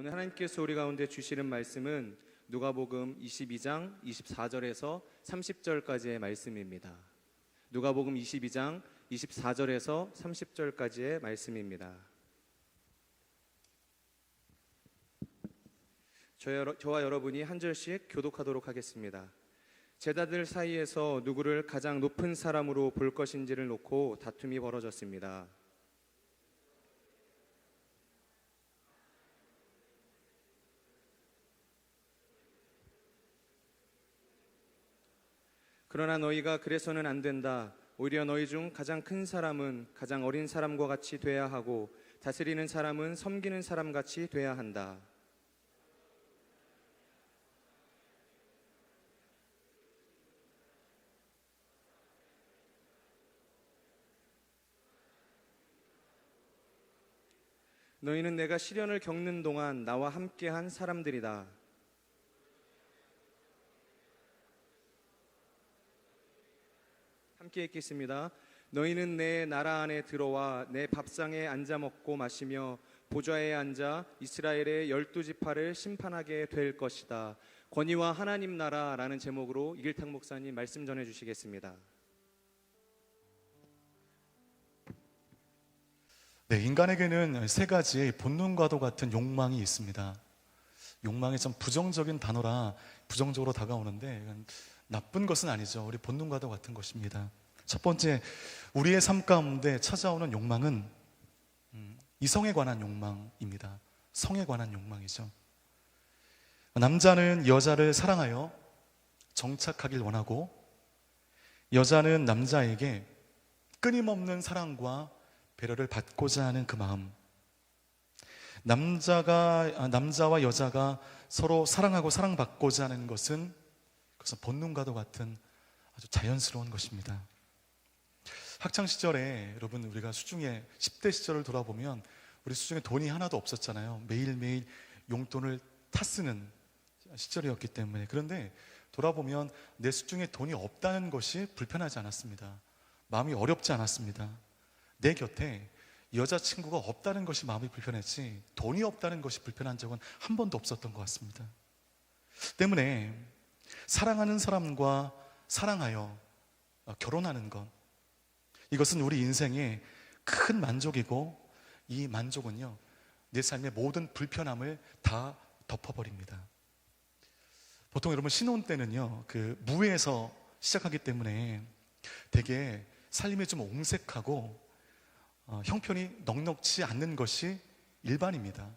오늘 하나님께서 우리 가운데 주시는 말씀은 누가복음 22장 24절에서 30절까지의 말씀입니다. 누가복음 22장 24절에서 30절까지의 말씀입니다. 저와 여러분이 한 절씩 교독하도록 하겠습니다. 제자들 사이에서 누구를 가장 높은 사람으로 볼 것인지를 놓고 다툼이 벌어졌습니다. 그러나 너희가 그래서는 안 된다. 오히려 너희 중 가장 큰 사람은 가장 어린 사람과 같이 돼야 하고 다스리는 사람은 섬기는 사람 같이 돼야 한다. 너희는 내가 시련을 겪는 동안 나와 함께한 사람들이다. 함께 읽겠습니다. 너희는 내 나라 안에 들어와 내 밥상에 앉아 먹고 마시며 보좌에 앉아 이스라엘의 12지파를 심판하게 될 것이다. 권위와 하나님 나라라는 제목으로 이길탁 목사님 말씀 전해주시겠습니다. 네, 인간에게는 세 가지의 본능과도 같은 욕망이 있습니다. 욕망이 좀 부정적인 단어라 부정적으로 다가오는데 이건 나쁜 것은 아니죠. 우리 본능과도 같은 것입니다. 첫 번째, 우리의 삶 가운데 찾아오는 욕망은 이성에 관한 욕망입니다. 성에 관한 욕망이죠. 남자는 여자를 사랑하여 정착하길 원하고, 여자는 남자에게 끊임없는 사랑과 배려를 받고자 하는 그 마음, 남자와 여자가 서로 사랑하고 사랑받고자 하는 것은 그것은 본능과도 같은 아주 자연스러운 것입니다. 학창시절에 여러분, 우리가 수중에 10대 시절을 돌아보면 우리 수중에 돈이 하나도 없었잖아요. 매일매일 용돈을 타쓰는 시절이었기 때문에. 그런데 돌아보면 내 수중에 돈이 없다는 것이 불편하지 않았습니다. 마음이 어렵지 않았습니다. 내 곁에 여자친구가 없다는 것이 마음이 불편했지 돈이 없다는 것이 불편한 적은 한 번도 없었던 것 같습니다. 때문에 사랑하는 사람과 사랑하여 결혼하는 것, 이것은 우리 인생의 큰 만족이고, 이 만족은요 내 삶의 모든 불편함을 다 덮어버립니다. 보통 여러분 신혼 때는요 그 무에서 시작하기 때문에 되게 삶이 좀 옹색하고 형편이 넉넉지 않는 것이 일반입니다.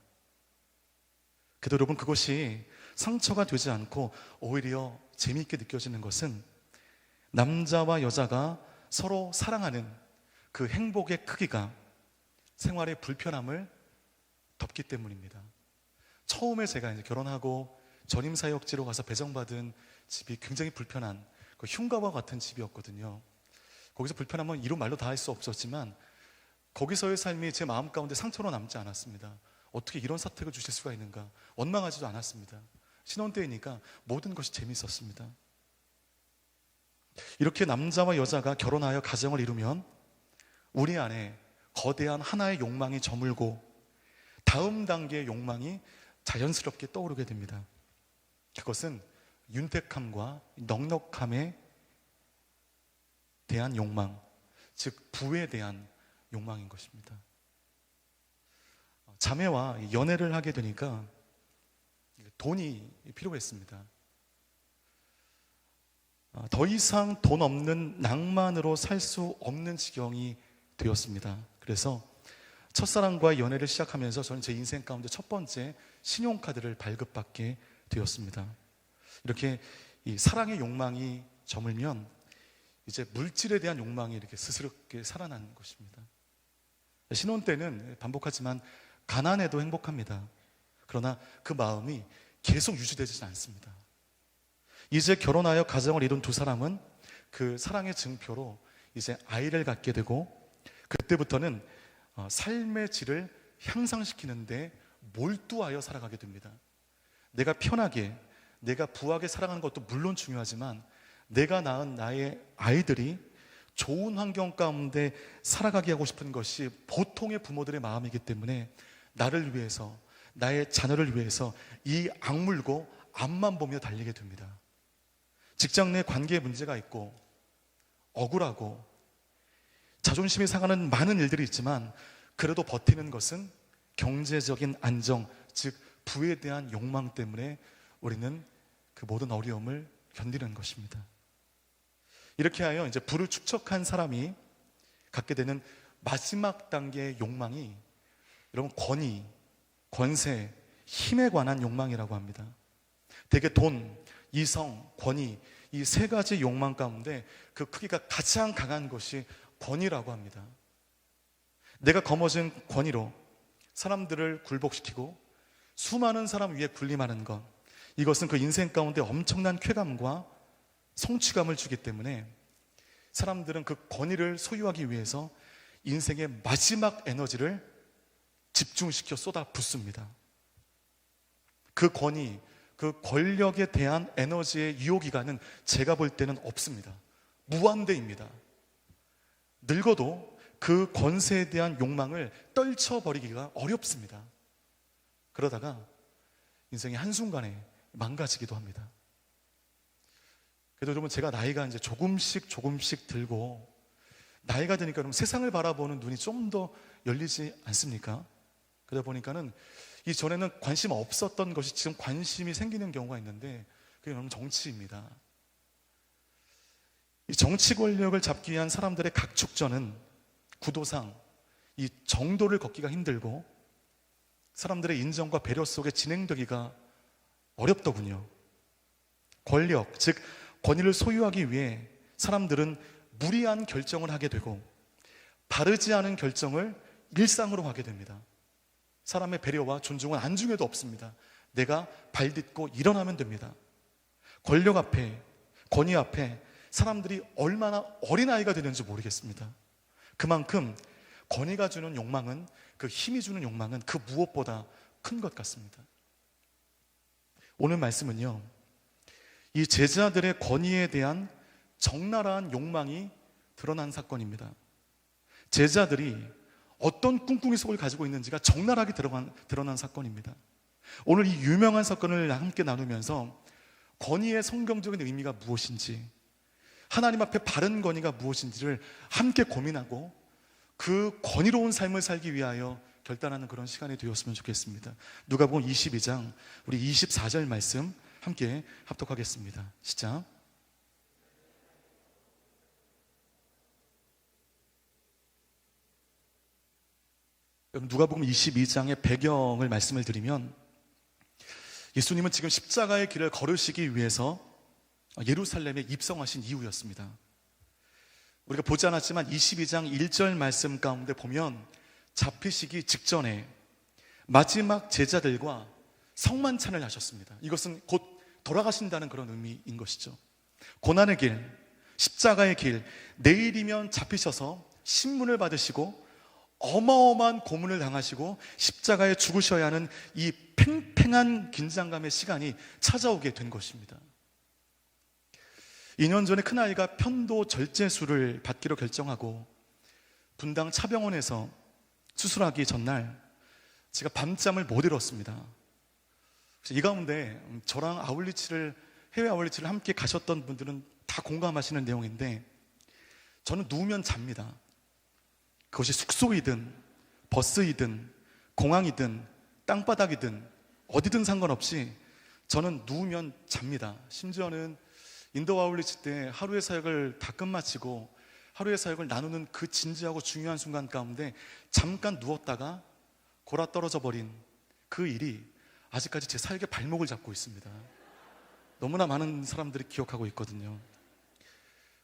그래도 여러분, 그것이 상처가 되지 않고 오히려 재미있게 느껴지는 것은 남자와 여자가 서로 사랑하는 그 행복의 크기가 생활의 불편함을 덮기 때문입니다. 처음에 제가 이제 결혼하고 전임사역지로 가서 배정받은 집이 굉장히 불편한 그 흉가와 같은 집이었거든요. 거기서 불편함은 이루 말로 다 할 수 없었지만 거기서의 삶이 제 마음 가운데 상처로 남지 않았습니다. 어떻게 이런 사택을 주실 수가 있는가, 원망하지도 않았습니다. 신혼 때이니까 모든 것이 재미있었습니다. 이렇게 남자와 여자가 결혼하여 가정을 이루면 우리 안에 거대한 하나의 욕망이 저물고 다음 단계의 욕망이 자연스럽게 떠오르게 됩니다. 그것은 윤택함과 넉넉함에 대한 욕망, 즉 부에 대한 욕망인 것입니다. 자매와 연애를 하게 되니까 돈이 필요했습니다. 더 이상 돈 없는 낭만으로 살 수 없는 지경이 되었습니다. 그래서 첫사랑과의 연애를 시작하면서 저는 제 인생 가운데 첫 번째 신용카드를 발급받게 되었습니다. 이렇게 이 사랑의 욕망이 저물면 이제 물질에 대한 욕망이 이렇게 스스럽게 살아나는 것입니다. 신혼 때는 반복하지만 가난해도 행복합니다. 그러나 그 마음이 계속 유지되지 않습니다. 이제 결혼하여 가정을 이룬 두 사람은 그 사랑의 증표로 이제 아이를 갖게 되고, 그때부터는 삶의 질을 향상시키는데 몰두하여 살아가게 됩니다. 내가 편하게, 내가 부하게 살아가는 것도 물론 중요하지만 내가 낳은 나의 아이들이 좋은 환경 가운데 살아가게 하고 싶은 것이 보통의 부모들의 마음이기 때문에 나를 위해서, 나의 자녀를 위해서 이 악물고 앞만 보며 달리게 됩니다. 직장 내 관계에 문제가 있고 억울하고 자존심이 상하는 많은 일들이 있지만 그래도 버티는 것은 경제적인 안정, 즉 부에 대한 욕망 때문에 우리는 그 모든 어려움을 견디는 것입니다. 이렇게 하여 이제 부를 축적한 사람이 갖게 되는 마지막 단계의 욕망이 여러분 권위, 권세, 힘에 관한 욕망이라고 합니다. 대개 돈, 이성, 권위 이 세 가지 욕망 가운데 그 크기가 가장 강한 것이 권위라고 합니다. 내가 거머쥔 권위로 사람들을 굴복시키고 수많은 사람 위에 군림하는 것, 이것은 그 인생 가운데 엄청난 쾌감과 성취감을 주기 때문에 사람들은 그 권위를 소유하기 위해서 인생의 마지막 에너지를 집중시켜 쏟아 붓습니다. 그 권위, 그 권력에 대한 에너지의 유효기간은 제가 볼 때는 없습니다. 무한대입니다. 늙어도 그 권세에 대한 욕망을 떨쳐버리기가 어렵습니다. 그러다가 인생이 한순간에 망가지기도 합니다. 그래도 여러분, 제가 나이가 이제 조금씩 들고 나이가 드니까 여러분 세상을 바라보는 눈이 좀 더 열리지 않습니까? 그러다 보니까는 이전에는 관심 없었던 것이 지금 관심이 생기는 경우가 있는데 그게 여러분 정치입니다. 이 정치 권력을 잡기 위한 사람들의 각축전은 구도상 이 정도를 걷기가 힘들고 사람들의 인정과 배려 속에 진행되기가 어렵더군요. 권력, 즉 권위를 소유하기 위해 사람들은 무리한 결정을 하게 되고 바르지 않은 결정을 일상으로 하게 됩니다. 사람의 배려와 존중은 안중에도 없습니다. 내가 발딛고 일어나면 됩니다. 권력 앞에, 권위 앞에 사람들이 얼마나 어린아이가 되는지 모르겠습니다. 그만큼 권위가 주는 욕망은, 그 힘이 주는 욕망은 그 무엇보다 큰 것 같습니다. 오늘 말씀은요, 이 제자들의 권위에 대한 적나라한 욕망이 드러난 사건입니다. 제자들이 어떤 꿍꿍이 속을 가지고 있는지가 적나라하게 드러난 사건입니다. 오늘 이 유명한 사건을 함께 나누면서 권위의 성경적인 의미가 무엇인지, 하나님 앞에 바른 권위가 무엇인지를 함께 고민하고 그 권위로운 삶을 살기 위하여 결단하는 그런 시간이 되었으면 좋겠습니다. 누가복음 22장 우리 24절 말씀 함께 합독하겠습니다. 시작. 누가복음 22장의 배경을 말씀을 드리면 예수님은 지금 십자가의 길을 걸으시기 위해서 예루살렘에 입성하신 이후였습니다. 우리가 보지 않았지만 22장 1절 말씀 가운데 보면 잡히시기 직전에 마지막 제자들과 성만찬을 하셨습니다. 이것은 곧 돌아가신다는 그런 의미인 것이죠. 고난의 길, 십자가의 길, 내일이면 잡히셔서 신문을 받으시고 어마어마한 고문을 당하시고 십자가에 죽으셔야 하는 이 팽팽한 긴장감의 시간이 찾아오게 된 것입니다. 2년 전에 큰아이가 편도 절제술을 받기로 결정하고 분당 차병원에서 수술하기 전날 제가 밤잠을 못 이뤘습니다. 이 가운데 저랑 해외 아울리치를 함께 가셨던 분들은 다 공감하시는 내용인데 저는 누우면 잡니다. 그것이 숙소이든 버스이든 공항이든 땅바닥이든 어디든 상관없이 저는 누우면 잡니다. 심지어는 인도 아울리치 때 하루의 사역을 다 끝마치고 하루의 사역을 나누는 그 진지하고 중요한 순간 가운데 잠깐 누웠다가 골아 떨어져 버린 그 일이 아직까지 제 사역의 발목을 잡고 있습니다. 너무나 많은 사람들이 기억하고 있거든요.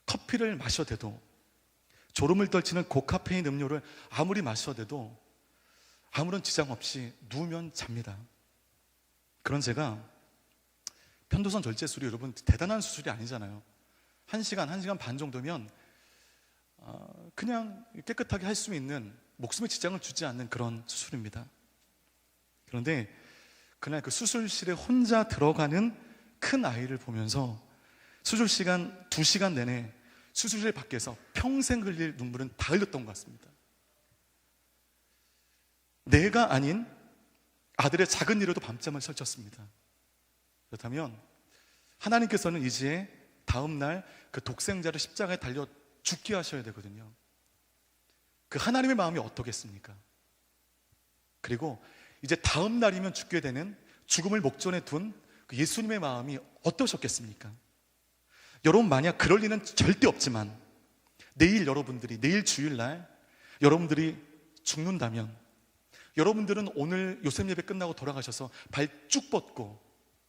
커피를 마셔대도, 졸음을 떨치는 고카페인 음료를 아무리 마셔대도 아무런 지장 없이 누우면 잡니다. 그런 제가 편도선 절제술이 여러분 대단한 수술이 아니잖아요. 1시간, 1시간 반 정도면 그냥 깨끗하게 할 수 있는, 목숨에 지장을 주지 않는 그런 수술입니다. 그런데 그날 그 수술실에 혼자 들어가는 큰 아이를 보면서 수술 시간 2시간 내내 수술실 밖에서 평생 흘릴 눈물은 다 흘렸던 것 같습니다. 내가 아닌 아들의 작은 일에도 밤잠을 설쳤습니다. 그렇다면 하나님께서는 이제 다음 날 그 독생자를 십자가에 달려 죽게 하셔야 되거든요. 그 하나님의 마음이 어떻겠습니까? 그리고 이제 다음 날이면 죽게 되는 죽음을 목전에 둔 그 예수님의 마음이 어떠셨겠습니까? 여러분, 만약 그럴 리는 절대 없지만 내일 주일날 여러분들이 죽는다면 여러분들은 오늘 요셉 예배 끝나고 돌아가셔서 발 쭉 뻗고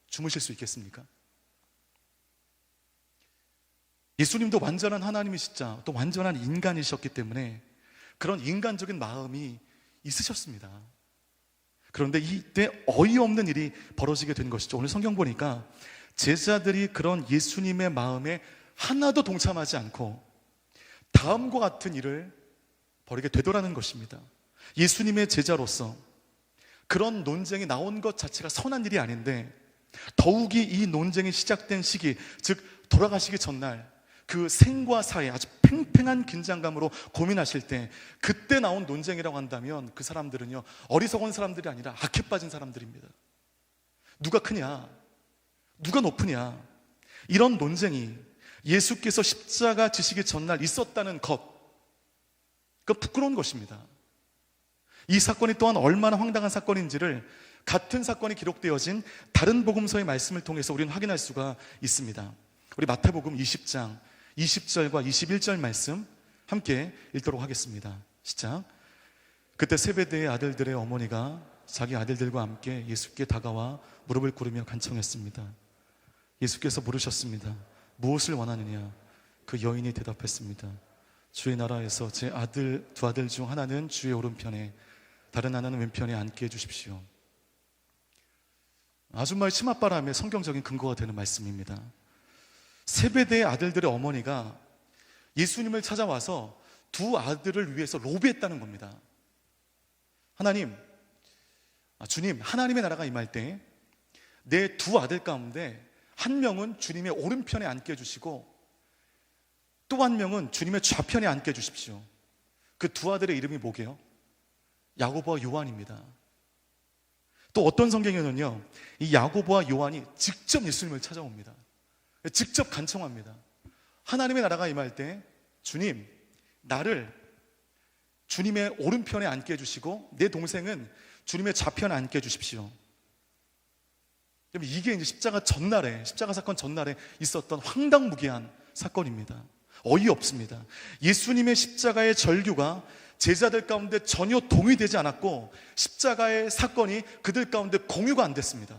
주무실 수 있겠습니까? 예수님도 완전한 하나님이시자 또 완전한 인간이셨기 때문에 그런 인간적인 마음이 있으셨습니다. 그런데 이때 어이없는 일이 벌어지게 된 것이죠. 오늘 성경 보니까 제자들이 그런 예수님의 마음에 하나도 동참하지 않고 다음과 같은 일을 벌이게 되더라는 것입니다. 예수님의 제자로서 그런 논쟁이 나온 것 자체가 선한 일이 아닌데 더욱이 이 논쟁이 시작된 시기, 즉 돌아가시기 전날 그 생과 사의 아주 팽팽한 긴장감으로 고민하실 때 그때 나온 논쟁이라고 한다면 그 사람들은요, 어리석은 사람들이 아니라 악해 빠진 사람들입니다. 누가 크냐, 누가 높으냐, 이런 논쟁이 예수께서 십자가 지시기 전날 있었다는 것, 그건 부끄러운 것입니다. 이 사건이 또한 얼마나 황당한 사건인지를 같은 사건이 기록되어진 다른 복음서의 말씀을 통해서 우리는 확인할 수가 있습니다. 우리 마태복음 20장 20절과 21절 말씀 함께 읽도록 하겠습니다. 시작. 그때 세베대의 아들들의 어머니가 자기 아들들과 함께 예수께 다가와 무릎을 꿇으며 간청했습니다. 예수께서 물으셨습니다. 무엇을 원하느냐? 그 여인이 대답했습니다. 주의 나라에서 제 두 아들 중 하나는 주의 오른편에 다른 하나는 왼편에 앉게 해주십시오. 아줌마의 치맛바람에 성경적인 근거가 되는 말씀입니다. 세베대의 아들들의 어머니가 예수님을 찾아와서 두 아들을 위해서 로비했다는 겁니다. 주님, 하나님의 나라가 임할 때 내 두 아들 가운데 한 명은 주님의 오른편에 앉게 해주시고 또 한 명은 주님의 좌편에 앉게 해주십시오. 그 두 아들의 이름이 뭐게요? 야고보와 요한입니다. 또 어떤 성경에는요, 이 야고보와 요한이 직접 예수님을 찾아옵니다. 직접 간청합니다. 하나님의 나라가 임할 때 주님, 나를 주님의 오른편에 앉게 해주시고 내 동생은 주님의 좌편에 앉게 해주십시오. 이게 이제 십자가 사건 전날에 있었던 황당무계한 사건입니다. 어이없습니다. 예수님의 십자가의 절규가 제자들 가운데 전혀 동의되지 않았고 십자가의 사건이 그들 가운데 공유가 안 됐습니다.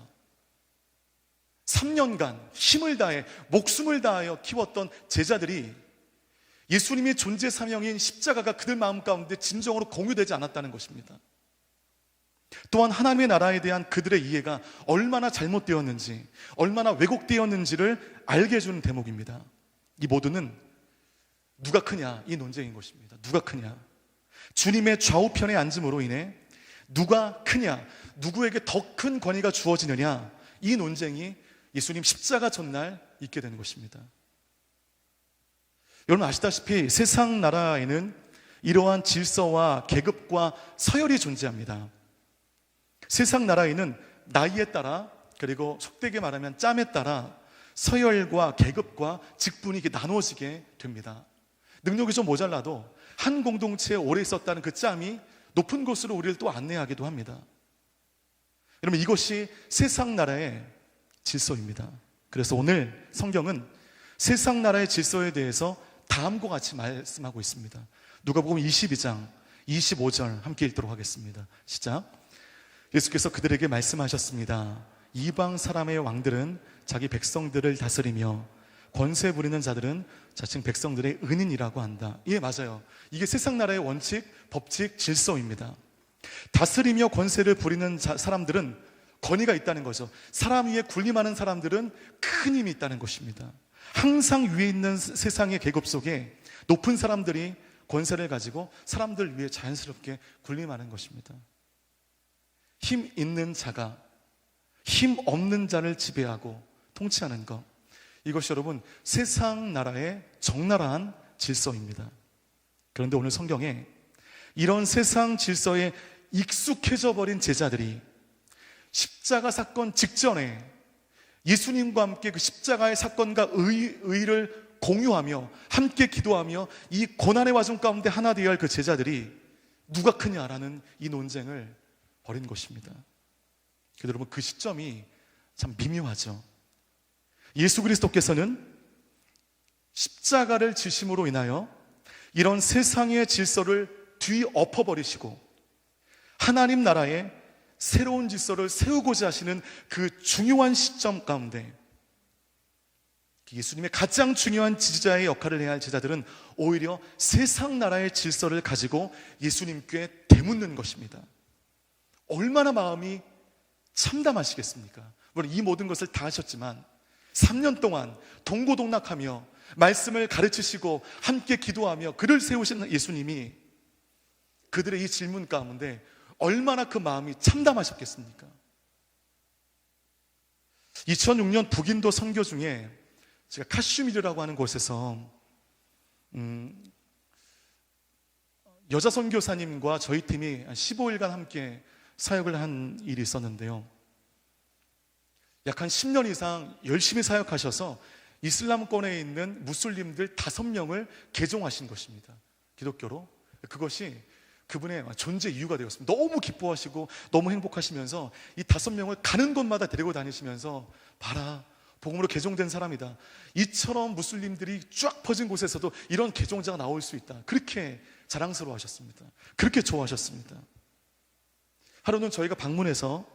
3년간 힘을 다해 목숨을 다하여 키웠던 제자들이 예수님의 존재 사명인 십자가가 그들 마음 가운데 진정으로 공유되지 않았다는 것입니다. 또한 하나님의 나라에 대한 그들의 이해가 얼마나 잘못되었는지, 얼마나 왜곡되었는지를 알게 해주는 대목입니다. 이 모두는 누가 크냐, 이 논쟁인 것입니다. 누가 크냐, 주님의 좌우편에 앉음으로 인해 누가 크냐, 누구에게 더 큰 권위가 주어지느냐, 이 논쟁이 예수님 십자가 전날 있게 되는 것입니다. 여러분 아시다시피 세상 나라에는 이러한 질서와 계급과 서열이 존재합니다. 세상 나라에는 나이에 따라, 그리고 속되게 말하면 짬에 따라 서열과 계급과 직분이 이렇게 나누어지게 됩니다. 능력이 좀 모자라도 한 공동체에 오래 있었다는 그 짬이 높은 곳으로 우리를 또 안내하기도 합니다. 여러분 이것이 세상 나라의 질서입니다. 그래서 오늘 성경은 세상 나라의 질서에 대해서 다음과 같이 말씀하고 있습니다. 누가복음 22장 25절 함께 읽도록 하겠습니다. 시작. 예수께서 그들에게 말씀하셨습니다. 이방 사람의 왕들은 자기 백성들을 다스리며 권세 부리는 자들은 자칭 백성들의 은인이라고 한다. 예, 맞아요. 이게 세상 나라의 원칙, 법칙, 질서입니다. 다스리며 권세를 부리는 사람들은 권위가 있다는 거죠. 사람 위에 군림하는 사람들은 큰 힘이 있다는 것입니다. 항상 위에 있는 세상의 계급 속에 높은 사람들이 권세를 가지고 사람들 위에 자연스럽게 군림하는 것입니다. 힘 있는 자가 힘 없는 자를 지배하고 통치하는 것, 이것이 여러분 세상 나라의 적나라한 질서입니다. 그런데 오늘 성경에 이런 세상 질서에 익숙해져 버린 제자들이 십자가 사건 직전에 예수님과 함께 그 십자가의 사건과 의를 공유하며 함께 기도하며 이 고난의 와중 가운데 하나 되어야 할 그 제자들이 누가 크냐라는 이 논쟁을 벌인 것입니다. 여러분, 그 시점이 참 미묘하죠. 예수 그리스도께서는 십자가를 지심으로 인하여 이런 세상의 질서를 뒤엎어버리시고 하나님 나라의 새로운 질서를 세우고자 하시는 그 중요한 시점 가운데 예수님의 가장 중요한 지지자의 역할을 해야 할 제자들은 오히려 세상 나라의 질서를 가지고 예수님께 되묻는 것입니다. 얼마나 마음이 참담하시겠습니까? 물론 이 모든 것을 다 하셨지만 3년 동안 동고동락하며 말씀을 가르치시고 함께 기도하며 글을 세우신 예수님이 그들의 이 질문 가운데 얼마나 그 마음이 참담하셨겠습니까? 2006년 북인도 선교 중에 제가 카슈미르라고 하는 곳에서 여자 선교사님과 저희 팀이 15일간 함께 사역을 한 일이 있었는데요. 약 한 10년 이상 열심히 사역하셔서 이슬람권에 있는 무슬림들 5명을 개종하신 것입니다. 기독교로. 그것이 그분의 존재 이유가 되었습니다. 너무 기뻐하시고 너무 행복하시면서 이 5명을 가는 곳마다 데리고 다니시면서 봐라, 복음으로 개종된 사람이다. 이처럼 무슬림들이 쫙 퍼진 곳에서도 이런 개종자가 나올 수 있다. 그렇게 자랑스러워 하셨습니다. 그렇게 좋아하셨습니다. 하루는 저희가 방문해서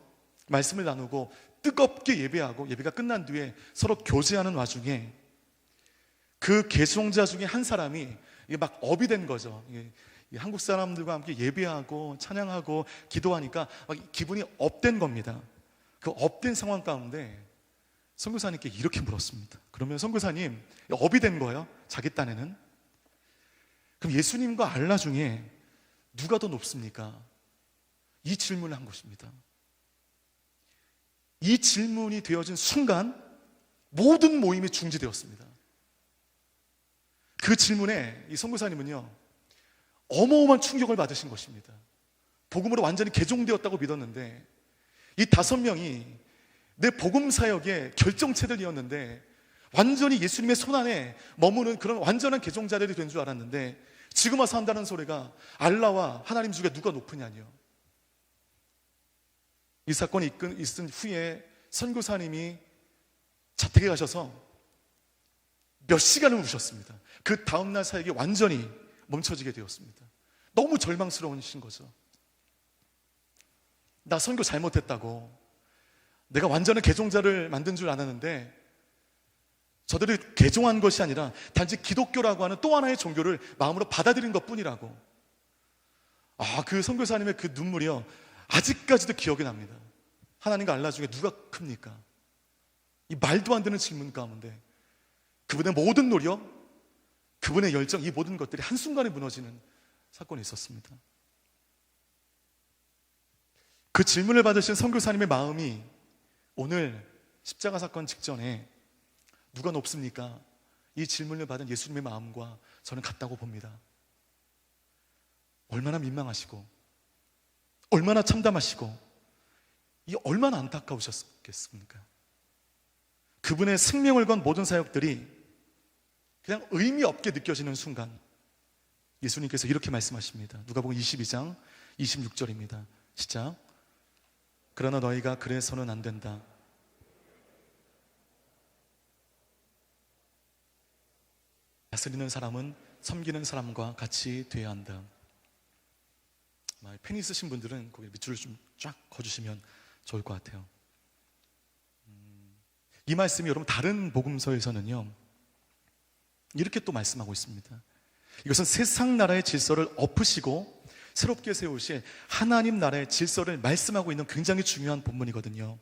말씀을 나누고 뜨겁게 예배하고 예배가 끝난 뒤에 서로 교제하는 와중에 그 개종자 중에 한 사람이 막 업이 된 거죠. 한국 사람들과 함께 예배하고 찬양하고 기도하니까 막 기분이 업된 겁니다. 그 업된 상황 가운데 선교사님께 이렇게 물었습니다. 그러면 선교사님, 업이 된 거예요? 자기 딴에는? 그럼 예수님과 알라 중에 누가 더 높습니까? 이 질문을 한 것입니다. 이 질문이 되어진 순간 모든 모임이 중지되었습니다. 그 질문에 이 선교사님은요, 어마어마한 충격을 받으신 것입니다. 복음으로 완전히 개종되었다고 믿었는데 이 5명이 내 복음 사역의 결정체들이었는데 완전히 예수님의 손안에 머무는 그런 완전한 개종자들이 된 줄 알았는데 지금 와서 한다는 소리가 알라와 하나님 중에 누가 높으냐니요. 이 사건이 있은 후에 선교사님이 자택에 가셔서 몇 시간을 우셨습니다. 그 다음날 사역이 완전히 멈춰지게 되었습니다. 너무 절망스러우신 거죠. 나 선교 잘못했다고, 내가 완전한 개종자를 만든 줄 알았는데 저들이 개종한 것이 아니라 단지 기독교라고 하는 또 하나의 종교를 마음으로 받아들인 것뿐이라고. 그 선교사님의 그 눈물이요, 아직까지도 기억이 납니다. 하나님과 알라 중에 누가 큽니까? 이 말도 안 되는 질문 가운데 그분의 모든 노력, 그분의 열정, 이 모든 것들이 한순간에 무너지는 사건이 있었습니다. 그 질문을 받으신 선교사님의 마음이 오늘 십자가 사건 직전에 누가 높습니까? 이 질문을 받은 예수님의 마음과 저는 같다고 봅니다. 얼마나 민망하시고 얼마나 참담하시고 이 얼마나 안타까우셨겠습니까? 그분의 생명을 건 모든 사역들이 그냥 의미 없게 느껴지는 순간 예수님께서 이렇게 말씀하십니다. 누가복음 22장 26절입니다. 시작. 그러나 너희가 그래서는 안 된다. 다스리는 사람은 섬기는 사람과 같이 되어야 한다. 펜 있으신 분들은 거기 밑줄을 좀 쫙 그어주시면 좋을 것 같아요. 이 말씀이 여러분 다른 복음서에서는요 이렇게 또 말씀하고 있습니다. 이것은 세상 나라의 질서를 엎으시고 새롭게 세우실 하나님 나라의 질서를 말씀하고 있는 굉장히 중요한 본문이거든요.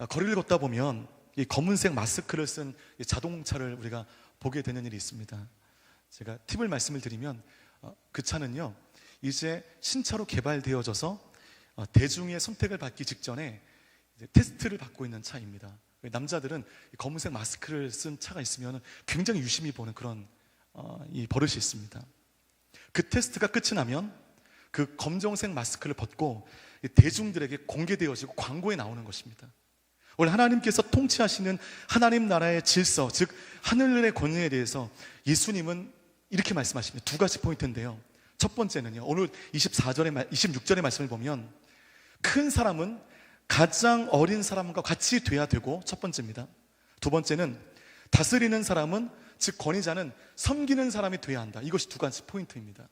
거리를 걷다 보면 이 검은색 마스크를 쓴 자동차를 우리가 보게 되는 일이 있습니다. 제가 팁을 말씀을 드리면 그 차는요 이제 신차로 개발되어져서 대중의 선택을 받기 직전에 이제 테스트를 받고 있는 차입니다. 남자들은 검은색 마스크를 쓴 차가 있으면 굉장히 유심히 보는 그런 이 버릇이 있습니다. 그 테스트가 끝이 나면 그 검정색 마스크를 벗고 대중들에게 공개되어지고 광고에 나오는 것입니다. 오늘 하나님께서 통치하시는 하나님 나라의 질서, 즉 하늘의 권위에 대해서 예수님은 이렇게 말씀하십니다. 두 가지 포인트인데요. 첫 번째는요, 오늘 26절의 말씀을 보면 큰 사람은 가장 어린 사람과 같이 돼야 되고, 첫 번째입니다. 두 번째는 다스리는 사람은, 즉 권위자는 섬기는 사람이 돼야 한다. 이것이 두 가지 포인트입니다.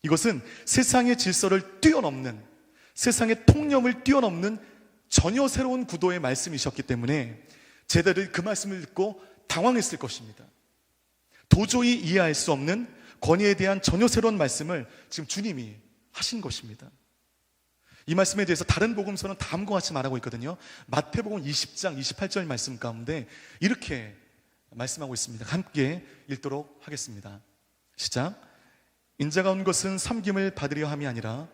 이것은 세상의 질서를 뛰어넘는, 세상의 통념을 뛰어넘는 전혀 새로운 구도의 말씀이셨기 때문에 제자들이 그 말씀을 듣고 당황했을 것입니다. 도저히 이해할 수 없는 권위에 대한 전혀 새로운 말씀을 지금 주님이 하신 것입니다. 이 말씀에 대해서 다른 복음서는 다음과 같이 말하고 있거든요. 마태복음 20장 28절 말씀 가운데 이렇게 말씀하고 있습니다. 함께 읽도록 하겠습니다. 시작. 인자가 온 것은 섬김을 받으려 함이 아니라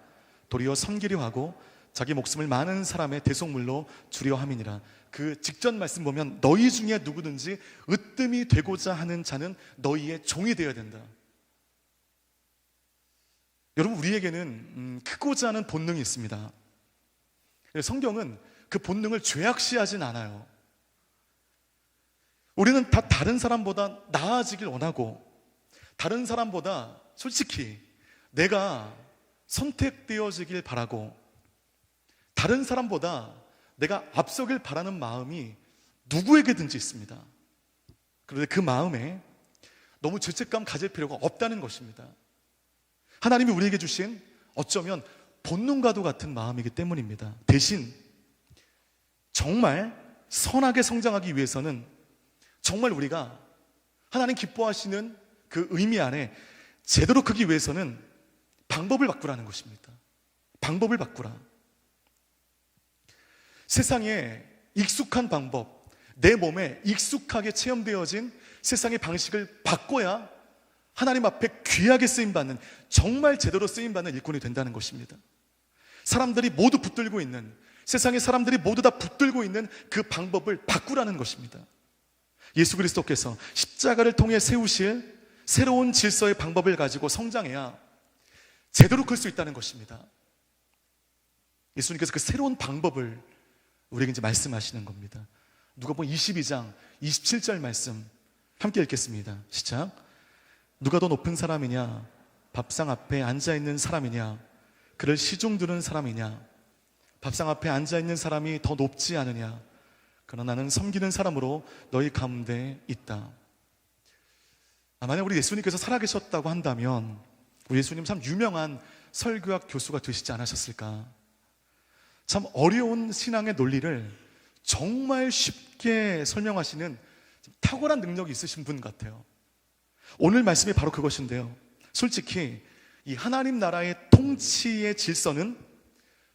도리어 섬기려 하고 자기 목숨을 많은 사람의 대속물로 주려 함이니라. 그 직전 말씀 보면 너희 중에 누구든지 으뜸이 되고자 하는 자는 너희의 종이 되어야 된다. 여러분, 우리에게는 크고자 하는 본능이 있습니다. 성경은 그 본능을 죄악시하진 않아요. 우리는 다 다른 사람보다 나아지길 원하고, 다른 사람보다 솔직히 내가 선택되어지길 바라고, 다른 사람보다 내가 앞서길 바라는 마음이 누구에게든지 있습니다. 그런데 그 마음에 너무 죄책감 가질 필요가 없다는 것입니다. 하나님이 우리에게 주신 어쩌면 본능과도 같은 마음이기 때문입니다. 대신 정말 선하게 성장하기 위해서는 정말 우리가 하나님 기뻐하시는 그 의미 안에 제대로 크기 위해서는 방법을 바꾸라는 것입니다. 방법을 바꾸라. 세상에 익숙한 방법, 내 몸에 익숙하게 체험되어진 세상의 방식을 바꿔야 하나님 앞에 귀하게 쓰임받는, 정말 제대로 쓰임받는 일꾼이 된다는 것입니다. 사람들이 모두 붙들고 있는, 세상의 사람들이 모두 다 붙들고 있는 그 방법을 바꾸라는 것입니다. 예수 그리스도께서 십자가를 통해 세우실 새로운 질서의 방법을 가지고 성장해야 제대로 클 수 있다는 것입니다. 예수님께서 그 새로운 방법을 우리에게 이제 말씀하시는 겁니다. 누가복음 22장 27절 말씀 함께 읽겠습니다. 시작. 누가 더 높은 사람이냐? 밥상 앞에 앉아있는 사람이냐? 그를 시중 두는 사람이냐? 밥상 앞에 앉아있는 사람이 더 높지 않으냐? 그러나 나는 섬기는 사람으로 너희 가운데 있다. 만약 우리 예수님께서 살아계셨다고 한다면 우리 예수님 참 유명한 설교학 교수가 되시지 않으셨을까? 참 어려운 신앙의 논리를 정말 쉽게 설명하시는 탁월한 능력이 있으신 분 같아요. 오늘 말씀이 바로 그것인데요. 솔직히 이 하나님 나라의 통치의 질서는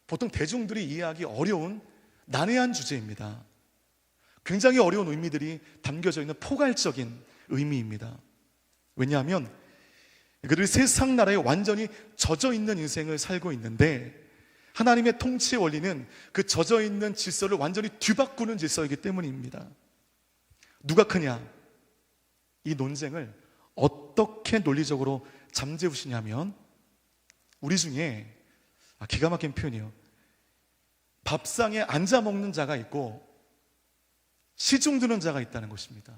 보통 대중들이 이해하기 어려운 난해한 주제입니다. 굉장히 어려운 의미들이 담겨져 있는 포괄적인 의미입니다. 왜냐하면 그들이 세상 나라에 완전히 젖어 있는 인생을 살고 있는데, 하나님의 통치의 원리는 그 젖어 있는 질서를 완전히 뒤바꾸는 질서이기 때문입니다. 누가 크냐? 이 논쟁을 어떻게 논리적으로 잠재우시냐면, 우리 중에 기가 막힌 표현이에요. 밥상에 앉아 먹는 자가 있고 시중 드는 자가 있다는 것입니다.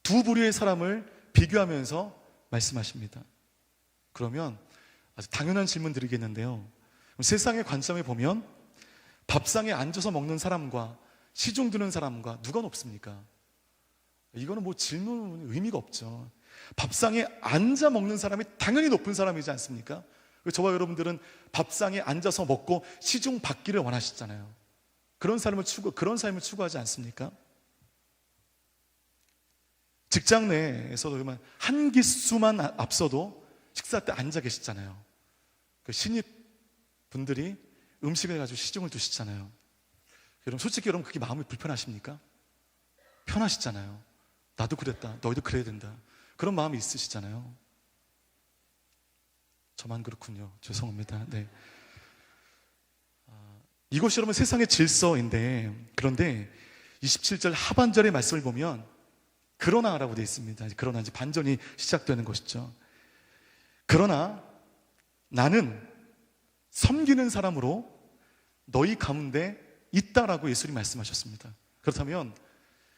두 부류의 사람을 비교하면서 말씀하십니다. 그러면 아주 당연한 질문 드리겠는데요. 세상의 관점에 보면 밥상에 앉아서 먹는 사람과 시중 드는 사람과 누가 높습니까? 이거는 뭐 질문 의미가 없죠. 밥상에 앉아 먹는 사람이 당연히 높은 사람이지 않습니까? 저와 여러분들은 밥상에 앉아서 먹고 시중 받기를 원하시잖아요. 그런 삶을 추구하지 않습니까? 직장 내에서도 한 기수만 앞서도 식사 때 앉아 계시잖아요. 그 신입 분들이 음식을 가지고 시중을 두시잖아요. 여러분, 솔직히 여러분 그게 마음이 불편하십니까? 편하시잖아요. 나도 그랬다, 너희도 그래야 된다, 그런 마음이 있으시잖아요. 저만 그렇군요. 죄송합니다. 네. 이것이 여러분 세상의 질서인데, 그런데 27절 하반절의 말씀을 보면 그러나라고 되어 있습니다. 그러나 이제 반전이 시작되는 것이죠. 그러나 나는 섬기는 사람으로 너희 가운데 있다라고 예수님이 말씀하셨습니다. 그렇다면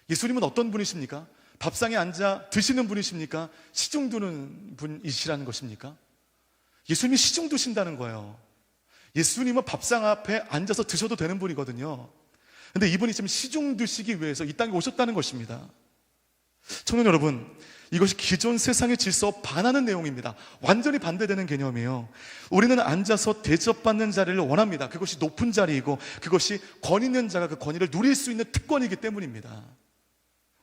예수님은 어떤 분이십니까? 밥상에 앉아 드시는 분이십니까? 시중 두는 분이시라는 것입니까? 예수님이 시중 두신다는 거예요. 예수님은 밥상 앞에 앉아서 드셔도 되는 분이거든요. 근데 이분이 지금 시중 드시기 위해서 이 땅에 오셨다는 것입니다. 청년 여러분, 이것이 기존 세상의 질서와 반하는 내용입니다. 완전히 반대되는 개념이에요. 우리는 앉아서 대접받는 자리를 원합니다. 그것이 높은 자리이고 그것이 권위 있는 자가 그 권위를 누릴 수 있는 특권이기 때문입니다.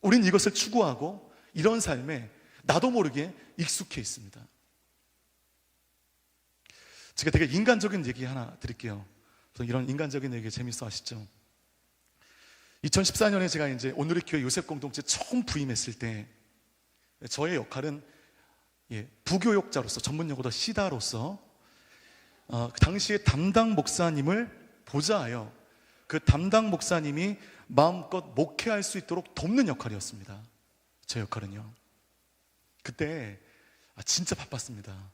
우린 이것을 추구하고 이런 삶에 나도 모르게 익숙해 있습니다. 제가 되게 인간적인 얘기 하나 드릴게요. 이런 인간적인 얘기 재밌어 하시죠? 2014년에 제가 이제 오늘의 교회 요셉 공동체 처음 부임했을 때 저의 역할은 부교육자로서, 전문 용어로 시다로서 당시에 담당 목사님을 보좌하여 그 담당 목사님이 마음껏 목회할 수 있도록 돕는 역할이었습니다. 제 역할은요. 그때 진짜 바빴습니다.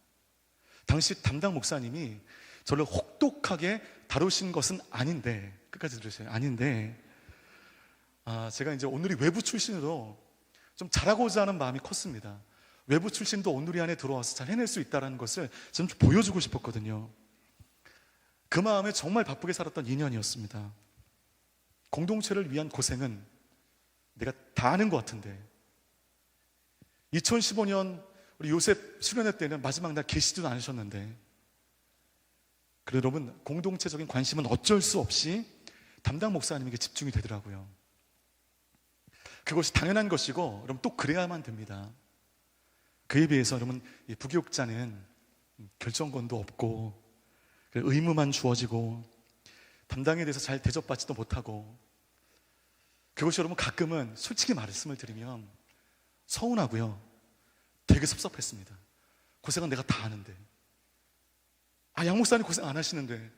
당시 담당 목사님이 저를 혹독하게 다루신 것은 아닌데, 끝까지 들으세요. 아닌데 제가 이제 오늘이 외부 출신으로 좀 잘하고자 하는 마음이 컸습니다. 외부 출신도 오늘이 안에 들어와서 잘 해낼 수 있다는 것을 좀 보여주고 싶었거든요. 그 마음에 정말 바쁘게 살았던 2년이었습니다. 공동체를 위한 고생은 내가 다 아는 것 같은데 2015년 우리 요셉 수련회 때는 마지막 날 계시지도 않으셨는데, 그래 여러분, 공동체적인 관심은 어쩔 수 없이 담당 목사님에게 집중이 되더라고요. 그것이 당연한 것이고 여러분 또 그래야만 됩니다. 그에 비해서 여러분 이 부교육자는 결정권도 없고 의무만 주어지고 담당에 대해서 잘 대접받지도 못하고, 그것이 여러분 가끔은 솔직히 말씀을 드리면 서운하고요, 되게 섭섭했습니다. 고생은 내가 다 하는데, 양 목사님 고생 안 하시는데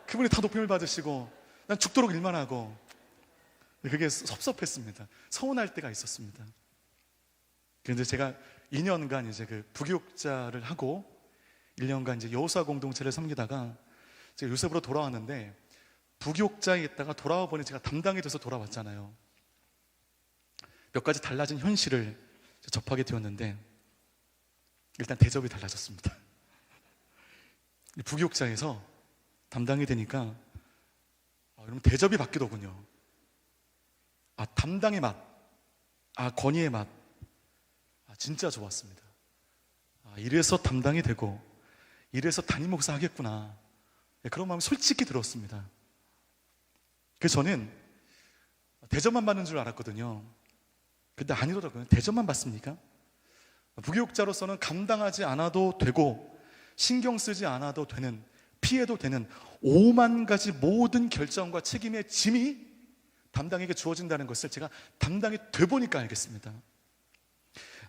그분이 다 높임을 받으시고 난 죽도록 일만 하고, 그게 섭섭했습니다. 서운할 때가 있었습니다. 그런데 제가 2년간 이제 그 부교육자를 하고 1년간 이제 여호수아 공동체를 섬기다가 제가 요셉으로 돌아왔는데, 부교육자에 있다가 돌아와 보니 제가 담당이 돼서 돌아왔잖아요. 몇 가지 달라진 현실을 접하게 되었는데, 일단 대접이 달라졌습니다. 부교육자에서 담당이 되니까 여러분 대접이 바뀌더군요. 담당의 맛, 권위의 맛, 진짜 좋았습니다. 이래서 담당이 되고 이래서 담임 목사 하겠구나, 그런 마음이 솔직히 들었습니다. 그래서 저는 대접만 받는 줄 알았거든요. 근데 아니더라고요. 대접만 받습니까? 부교육자로서는 감당하지 않아도 되고 신경 쓰지 않아도 되는, 피해도 되는 5만 가지 모든 결정과 책임의 짐이 담당에게 주어진다는 것을 제가 담당이 돼보니까 알겠습니다.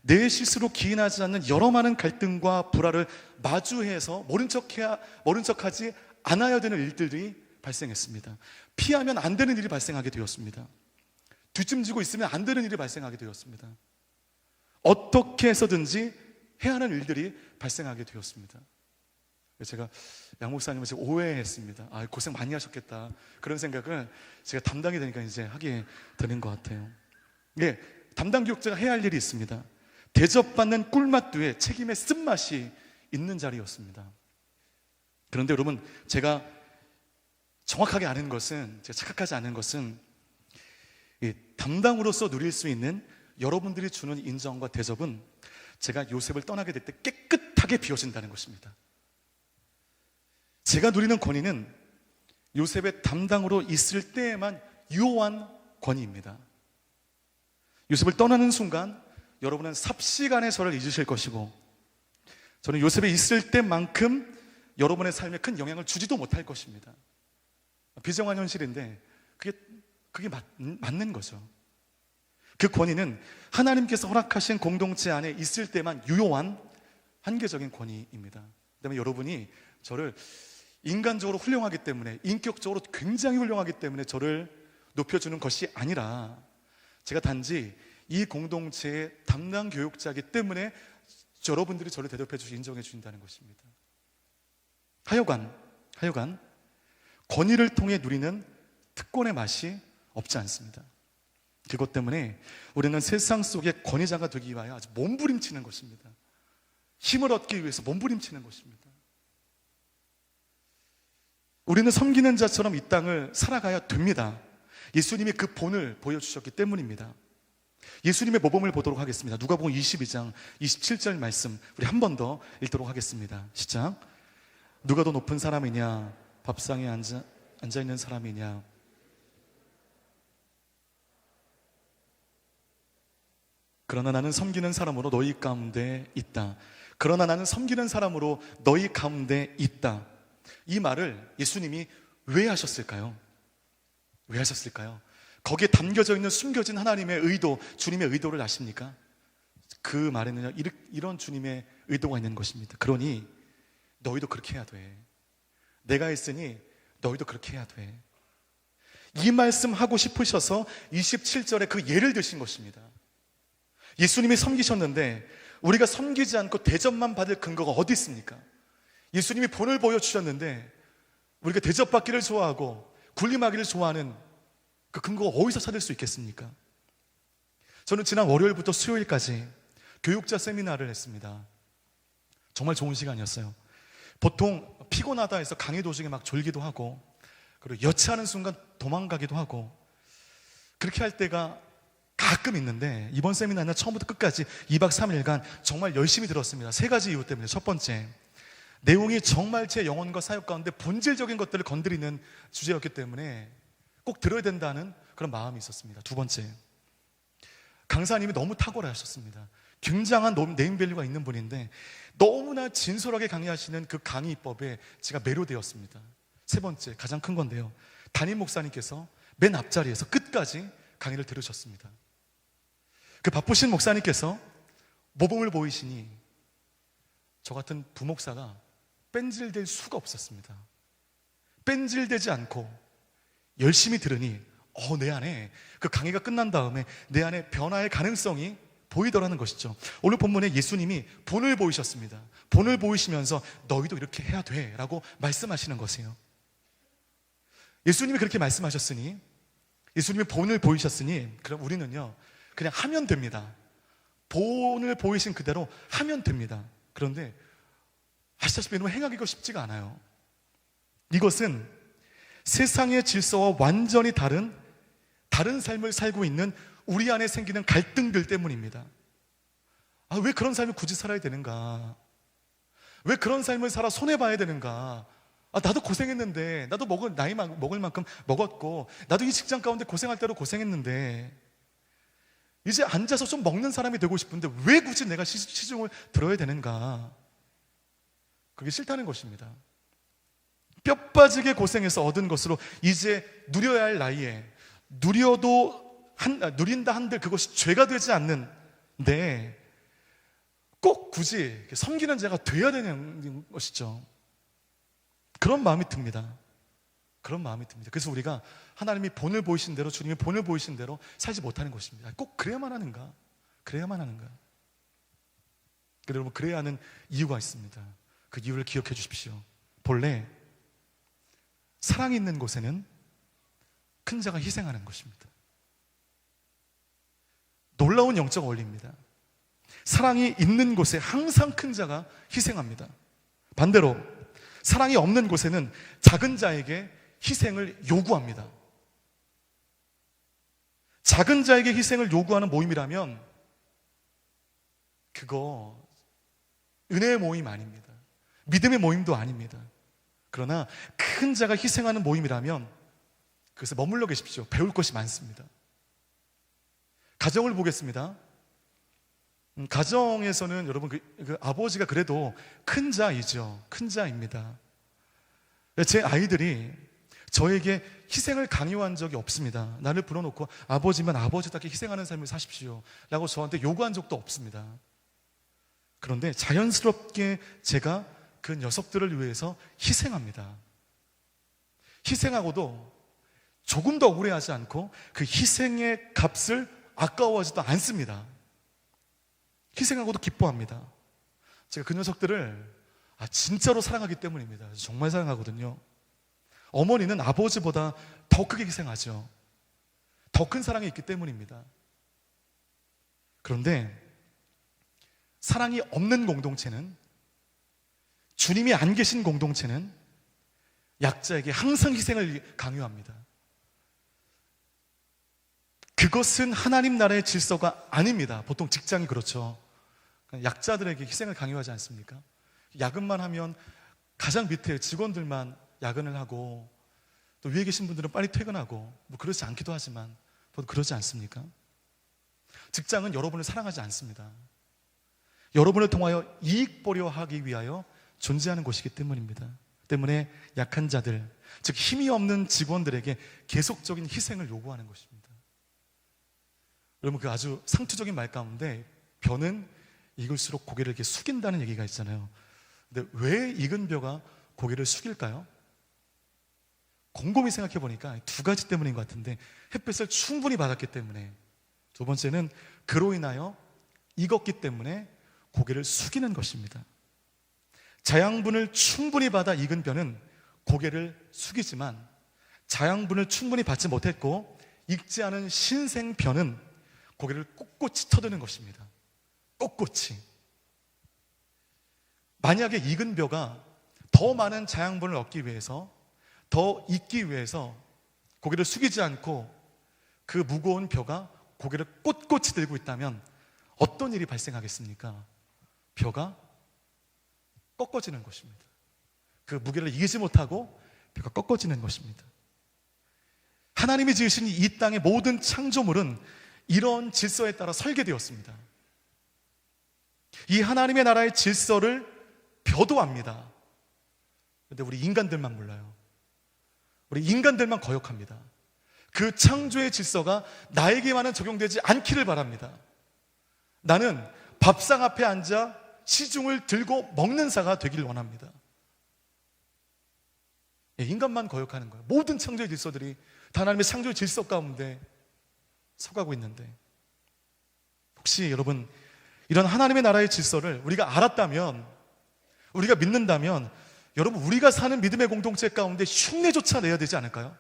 내 실수로 기인하지 않는 여러 많은 갈등과 불화를 마주해서 모른 척하지 않아야 되는 일들이 발생했습니다. 피하면 안 되는 일이 발생하게 되었습니다. 뒷짐지고 있으면 안 되는 일이 발생하게 되었습니다. 어떻게 해서든지 해야 하는 일들이 발생하게 되었습니다. 제가 양 목사님을 제가 오해했습니다. 고생 많이 하셨겠다, 그런 생각을 제가 담당이 되니까 이제 하게 되는 것 같아요. 담당 교육자가 해야 할 일이 있습니다. 대접받는 꿀맛 뒤에 책임의 쓴맛이 있는 자리였습니다. 그런데 여러분, 제가 정확하게 아는 것은, 제가 착각하지 않은 것은, 담당으로서 누릴 수 있는 여러분들이 주는 인정과 대접은 제가 요셉을 떠나게 될 때 깨끗하게 비워진다는 것입니다. 제가 누리는 권위는 요셉의 담당으로 있을 때에만 유효한 권위입니다. 요셉을 떠나는 순간 여러분은 삽시간에 저를 잊으실 것이고, 저는 요셉에 있을 때만큼 여러분의 삶에 큰 영향을 주지도 못할 것입니다. 비정한 현실인데 그게 맞는 거죠. 그 권위는 하나님께서 허락하신 공동체 안에 있을 때만 유효한 한계적인 권위입니다. 그다음에 여러분이 저를 인간적으로 훌륭하기 때문에, 인격적으로 굉장히 훌륭하기 때문에 저를 높여주는 것이 아니라, 제가 단지 이 공동체의 담당 교육자이기 때문에 여러분들이 저를 대접해 주시고 인정해 주신다는 것입니다. 하여간 권위를 통해 누리는 특권의 맛이 없지 않습니다. 그것 때문에 우리는 세상 속의 권위자가 되기 위하여 아주 몸부림치는 것입니다. 힘을 얻기 위해서 몸부림치는 것입니다. 우리는 섬기는 자처럼 이 땅을 살아가야 됩니다. 예수님이 그 본을 보여주셨기 때문입니다. 예수님의 모범을 보도록 하겠습니다. 누가복음 22장 27절 말씀 우리 한 번 더 읽도록 하겠습니다. 시작. 누가 더 높은 사람이냐? 밥상에 앉아있는 사람이냐? 그러나 나는 섬기는 사람으로 너희 가운데 있다. 그러나 나는 섬기는 사람으로 너희 가운데 있다. 이 말을 예수님이 왜 하셨을까요? 왜 하셨을까요? 거기에 담겨져 있는 숨겨진 하나님의 의도, 주님의 의도를 아십니까? 그 말에는요, 이런 주님의 의도가 있는 것입니다. 그러니 너희도 그렇게 해야 돼. 내가 했으니 너희도 그렇게 해야 돼. 이 말씀 하고 싶으셔서 27절에 그 예를 드신 것입니다. 예수님이 섬기셨는데 우리가 섬기지 않고 대접만 받을 근거가 어디 있습니까? 예수님이 본을 보여주셨는데 우리가 대접받기를 좋아하고 군림하기를 좋아하는 그 근거가 어디서 찾을 수 있겠습니까? 저는 지난 월요일부터 수요일까지 교육자 세미나를 했습니다. 정말 좋은 시간이었어요. 보통 피곤하다 해서 강의 도중에 막 졸기도 하고, 그리고 여차하는 순간 도망가기도 하고, 그렇게 할 때가 가끔 있는데, 이번 세미나는 처음부터 끝까지 2박 3일간 정말 열심히 들었습니다. 3가지 이유 때문에. 첫 번째, 내용이 정말 제 영혼과 사역 가운데 본질적인 것들을 건드리는 주제였기 때문에 꼭 들어야 된다는 그런 마음이 있었습니다. 두 번째, 강사님이 너무 탁월하셨습니다. 굉장한 네임밸류가 있는 분인데 너무나 진솔하게 강의하시는 그 강의법에 제가 매료되었습니다. 세 번째, 가장 큰 건데요, 담임 목사님께서 맨 앞자리에서 끝까지 강의를 들으셨습니다. 그 바쁘신 목사님께서 모범을 보이시니 저 같은 부목사가 뺀질될 수가 없었습니다. 뺀질되지 않고 열심히 들으니 내 안에 그 강의가 끝난 다음에 내 안에 변화의 가능성이 보이더라는 것이죠. 오늘 본문에 예수님이 본을 보이셨습니다. 본을 보이시면서 너희도 이렇게 해야 돼 라고 말씀하시는 것이에요. 예수님이 그렇게 말씀하셨으니, 예수님이 본을 보이셨으니, 그럼 우리는요 그냥 하면 됩니다. 본을 보이신 그대로 하면 됩니다. 그런데 아시다시피 너무 행하기가 쉽지가 않아요. 이것은 세상의 질서와 완전히 다른 삶을 살고 있는 우리 안에 생기는 갈등들 때문입니다. 왜 그런 삶을 굳이 살아야 되는가? 왜 그런 삶을 살아 손해봐야 되는가? 나도 고생했는데, 나도 나이 먹을 만큼 먹었고, 나도 이 직장 가운데 고생할 대로 고생했는데, 이제 앉아서 좀 먹는 사람이 되고 싶은데 왜 굳이 내가 시중을 들어야 되는가? 그게 싫다는 것입니다. 뼈 빠지게 고생해서 얻은 것으로 이제 누려야 할 나이에 누린다 한들 그것이 죄가 되지 않는데 꼭 굳이 섬기는 자가 돼야 되는 것이죠. 그런 마음이 듭니다. 그런 마음이 듭니다. 그래서 우리가 하나님이 본을 보이신 대로, 주님이 본을 보이신 대로 살지 못하는 것입니다. 꼭 그래야만 하는가? 그래야만 하는가? 여러분, 그래야 하는 이유가 있습니다. 그 이유를 기억해 주십시오. 본래 사랑이 있는 곳에는 큰 자가 희생하는 것입니다. 놀라운 영적 원리입니다. 사랑이 있는 곳에 항상 큰 자가 희생합니다. 반대로 사랑이 없는 곳에는 작은 자에게 희생을 요구합니다. 작은 자에게 희생을 요구하는 모임이라면 그거 은혜의 모임 아닙니다. 믿음의 모임도 아닙니다. 그러나 큰 자가 희생하는 모임이라면 그것에 머물러 계십시오. 배울 것이 많습니다. 가정을 보겠습니다. 가정에서는 여러분 그 아버지가 그래도 큰 자이죠. 큰 자입니다. 제 아이들이 저에게 희생을 강요한 적이 없습니다. 나를 불러놓고 아버지면 아버지답게 희생하는 삶을 사십시오 라고 저한테 요구한 적도 없습니다. 그런데 자연스럽게 제가 그 녀석들을 위해서 희생합니다. 희생하고도 조금 더 억울해하지 않고 그 희생의 값을 아까워하지도 않습니다. 희생하고도 기뻐합니다. 제가 그 녀석들을 진짜로 사랑하기 때문입니다. 정말 사랑하거든요. 어머니는 아버지보다 더 크게 희생하죠. 더 큰 사랑이 있기 때문입니다. 그런데 사랑이 없는 공동체는, 주님이 안 계신 공동체는 약자에게 항상 희생을 강요합니다. 그것은 하나님 나라의 질서가 아닙니다. 보통 직장이 그렇죠. 약자들에게 희생을 강요하지 않습니까? 야근만 하면 가장 밑에 직원들만 야근을 하고, 또 위에 계신 분들은 빨리 퇴근하고, 뭐 그렇지 않기도 하지만 보통 그러지 않습니까? 직장은 여러분을 사랑하지 않습니다. 여러분을 통하여 이익 보려 하기 위하여 존재하는 곳이기 때문입니다. 때문에 약한 자들, 즉 힘이 없는 직원들에게 계속적인 희생을 요구하는 것입니다. 여러분, 그 아주 상투적인 말 가운데 벼는 익을수록 고개를 이렇게 숙인다는 얘기가 있잖아요. 근데 왜 익은 벼가 고개를 숙일까요? 곰곰이 생각해 보니까 두 가지 때문인 것 같은데, 햇빛을 충분히 받았기 때문에, 두 번째는 그로 인하여 익었기 때문에 고개를 숙이는 것입니다. 자양분을 충분히 받아 익은 벼는 고개를 숙이지만, 자양분을 충분히 받지 못했고 익지 않은 신생 벼는 고개를 꼿꼿이 쳐드는 것입니다. 꼿꼿이. 만약에 익은 벼가 더 많은 자양분을 얻기 위해서, 더 익기 위해서 고개를 숙이지 않고 그 무거운 벼가 고개를 꼿꼿이 들고 있다면 어떤 일이 발생하겠습니까? 벼가 꺾어지는 것입니다. 그 무게를 이기지 못하고 벼가 꺾어지는 것입니다. 하나님이 지으신 이 땅의 모든 창조물은 이런 질서에 따라 설계되었습니다. 이 하나님의 나라의 질서를 벼도 압니다. 그런데 우리 인간들만 몰라요. 우리 인간들만 거역합니다. 그 창조의 질서가 나에게만은 적용되지 않기를 바랍니다. 나는 밥상 앞에 앉아 시중을 들고 먹는 자가 되길 원합니다. 인간만 거역하는 거예요. 모든 창조의 질서들이 다 하나님의 창조의 질서 가운데 서가고 있는데, 혹시 여러분 이런 하나님의 나라의 질서를 우리가 알았다면, 우리가 믿는다면, 여러분 우리가 사는 믿음의 공동체 가운데 흉내조차 내야 되지 않을까요?